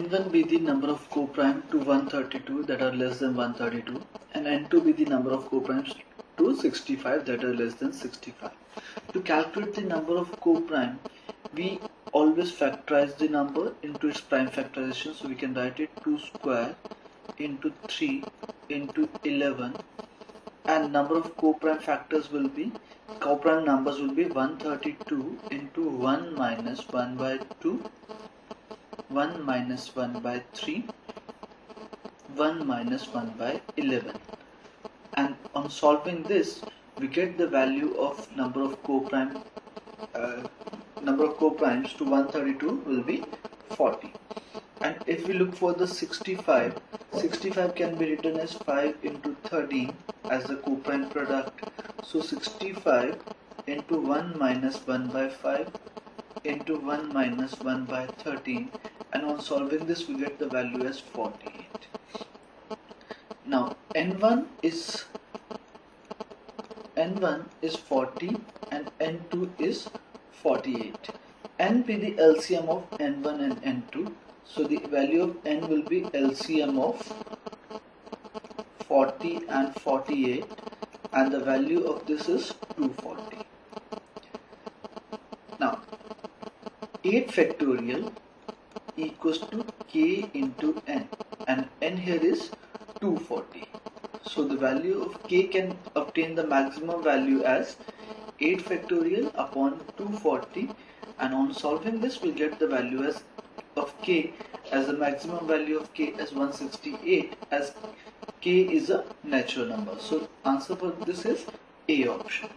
n1 be the number of coprime to 132 that are less than 132, and n2 be the number of coprimes to 65 that are less than 65. To calculate the number of coprime, we always factorize the number into its prime factorization, so we can write it 2 square into 3 into 11, and number of coprime factors will be, coprime numbers will be 132 into 1 minus 1 by 2, 1 minus 1 by 3, 1 minus 1 by 11, and on solving this we get the value of number of coprimes to 132 will be 40. And if we look for the 65 can be written as 5 into 13 as the coprime product. So 65 into 1 minus 1 by 5 into 1 minus 1 by 13, and on solving this we get the value as 48. Now n1 is 40 and n2 is 48. N be the LCM of n1 and n2, so the value of n will be LCM of 40 and 48, and the value of this is 240. Now 8 factorial equals to k into n, and n here is 240. So the value of k can obtain the maximum value as 8 factorial upon 240, and on solving this we get the value as of k as the maximum value of k as 168, as k is a natural number. So answer for this is A option.